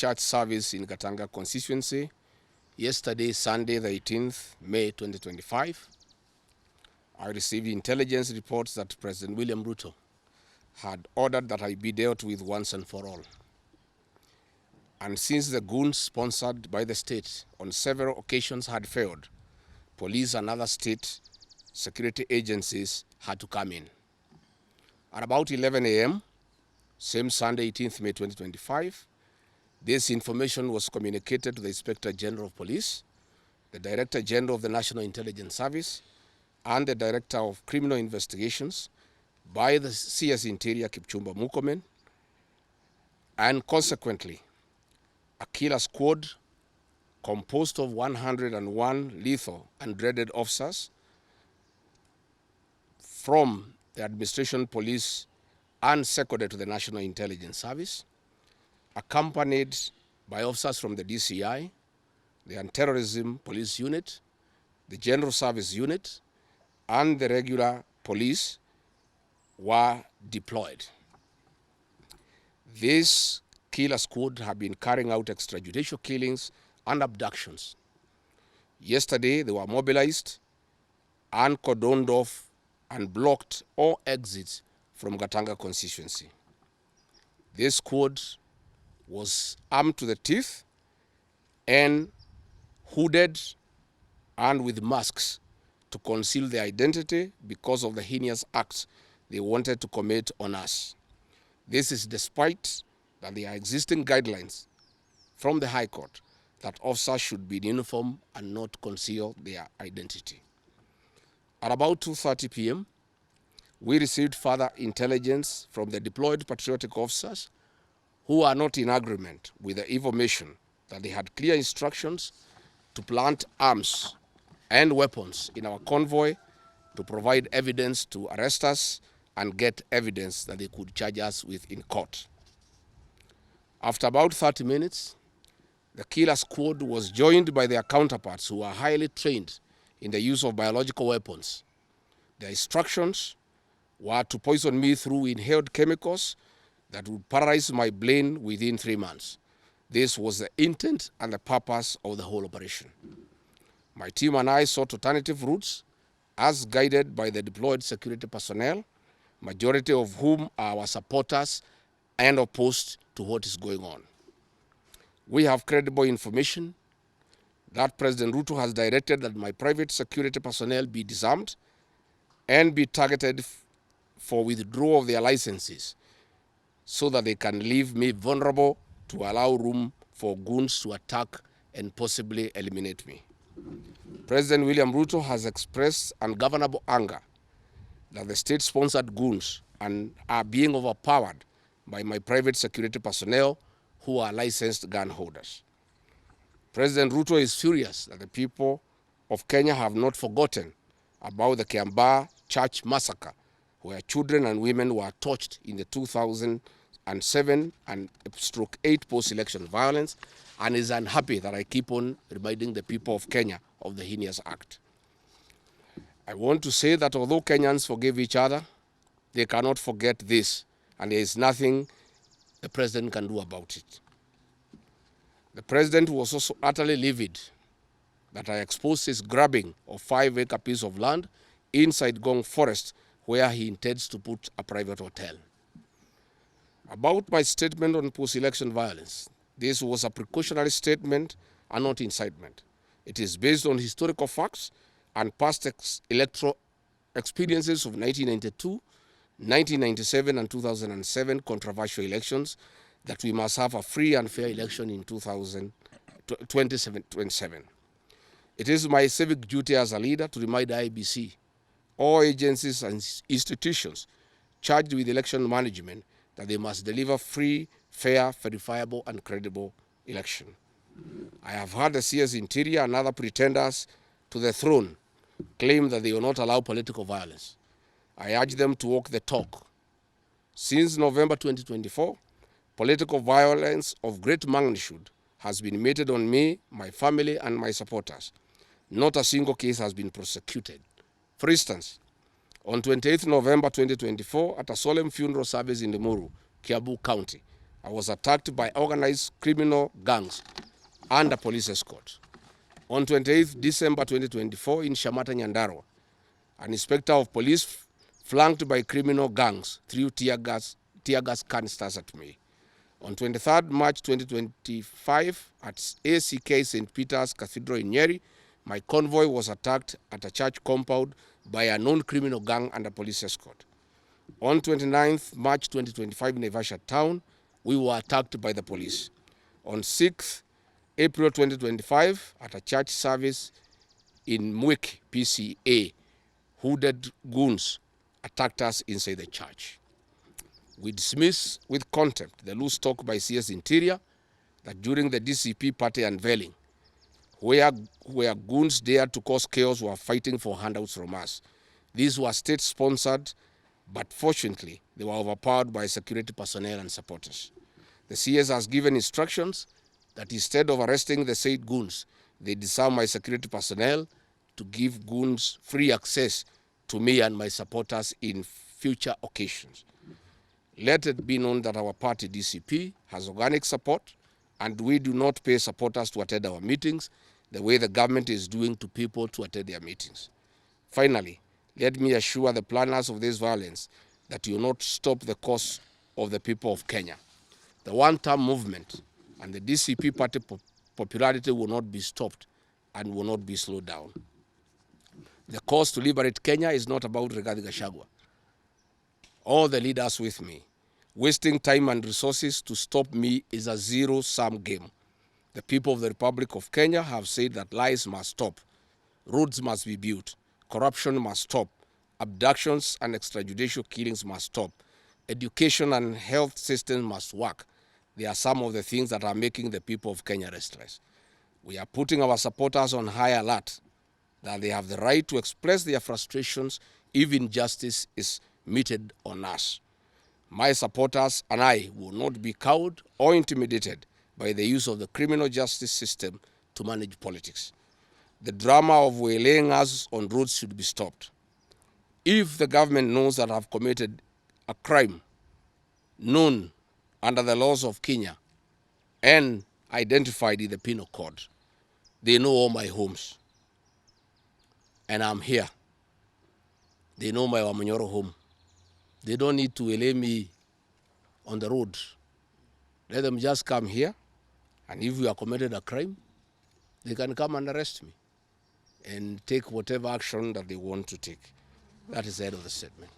church service in Gatanga constituency yesterday, Sunday, the 18th May 2025. I received intelligence reports that President William Ruto had ordered that I be dealt with once and for all. And since the goons sponsored by the state on several occasions had failed, police and other state security agencies had to come in. At about 11 a.m., same Sunday, 18th May 2025, this information was communicated to the Inspector General of Police, the Director General of the National Intelligence Service, and the Director of Criminal Investigations by the CS Interior Kipchumba Murkomen, and consequently, a killer squad composed of 101 lethal and dreaded officers from the administration police and seconded to the National Intelligence Service, accompanied by officers from the DCI, the Anti-Terrorism Police Unit, the General Service Unit, and the regular police were deployed. This killer squad have been carrying out extrajudicial killings and abductions. Yesterday, they were mobilized and cordoned off and blocked all exits from Gatanga constituency. This squad was armed to the teeth and hooded and with masks to conceal their identity because of the heinous acts they wanted to commit on us. This is despite that there are existing guidelines from the High Court that officers should be in uniform and not conceal their identity. At about 2:30 p.m., we received further intelligence from the deployed patriotic officers who are not in agreement with the information that they had clear instructions to plant arms and weapons in our convoy to provide evidence to arrest us and get evidence that they could charge us with in court. After about 30 minutes, the killer squad was joined by their counterparts who are highly trained in the use of biological weapons. Their instructions were to poison me through inhaled chemicals that would paralyze my brain within 3 months. This was the intent and the purpose of the whole operation. My team and I sought alternative routes as guided by the deployed security personnel, majority of whom are our supporters and opposed to what is going on. We have credible information that President Ruto has directed that my private security personnel be disarmed and be targeted for withdrawal of their licenses so that they can leave me vulnerable to allow room for goons to attack and possibly eliminate me. President William Ruto has expressed ungovernable anger that the state-sponsored goons are being overpowered by my private security personnel who are licensed gun holders. President Ruto is furious that the people of Kenya have not forgotten about the Kiambaa church massacre, where children and women were tortured in the 2007 and /8 post-election violence, and is unhappy that I keep on reminding the people of Kenya of the heinous act. I want to say that although Kenyans forgive each other, they cannot forget this, and there is nothing the president can do about it. The president was also utterly livid that I exposed his grabbing of 5-acre piece of land inside Gong Forest, where he intends to put a private hotel. About my statement on post-election violence, this was a precautionary statement and not incitement. It is based on historical facts and past electoral experiences of 1992, 1997, and 2007 controversial elections that we must have a free and fair election in 2027. It is my civic duty as a leader to remind IEBC, all agencies and institutions charged with election management, that they must deliver free, fair, verifiable, and credible election. I have heard the CS Interior and other pretenders to the throne claim that they will not allow political violence. I urge them to walk the talk. Since November 2024, political violence of great magnitude has been meted on me, my family, and my supporters. Not a single case has been prosecuted. For instance, on 28th November 2024, at a solemn funeral service in Limuru, Kiambu County, I was attacked by organized criminal gangs under police escort. On 28th December 2024 in Shamata, Nyandarua, an inspector of police flanked by criminal gangs threw tear gas canisters at me. On 23rd March 2025 at ACK St. Peter's Cathedral in Nyeri, my convoy was attacked at a church compound by a known criminal gang under police escort. On 29th March 2025 in Naivasha town, we were attacked by the police. On 6th April 2025 at a church service in Mwik, PCA, hooded goons attacked us inside the church. We dismiss with contempt the loose talk by CS Interior that during the DCP party unveiling, where goons dared to cause chaos were fighting for handouts from us. These were state-sponsored, but fortunately, they were overpowered by security personnel and supporters. The CS has given instructions that instead of arresting the said goons, they disarm my security personnel to give goons free access to me and my supporters in future occasions. Let it be known that our party, DCP, has organic support, and we do not pay supporters to attend our meetings the way the government is doing to people to attend their meetings. Finally, let me assure the planners of this violence that you will not stop the cause of the people of Kenya. The one-term movement and the DCP party popularity will not be stopped and will not be slowed down. The cause to liberate Kenya is not about Rigathi Gachagua. All the leaders with me. Wasting time and resources to stop me is a zero-sum game. The people of the Republic of Kenya have said that lies must stop, roads must be built, corruption must stop, abductions and extrajudicial killings must stop, education and health systems must work. They are some of the things that are making the people of Kenya restless. We are putting our supporters on high alert that they have the right to express their frustrations if injustice is meted on us. My supporters and I will not be cowed or intimidated by the use of the criminal justice system to manage politics. The drama of waylaying us on roads should be stopped. If the government knows that I've committed a crime known under the laws of Kenya and identified in the penal code, they know all my homes. And I'm here. They know my Wamanyoro home. They don't need to waylay me on the road. Let them just come here, and if we have committed a crime, they can come and arrest me and take whatever action that they want to take. That is the end of the statement.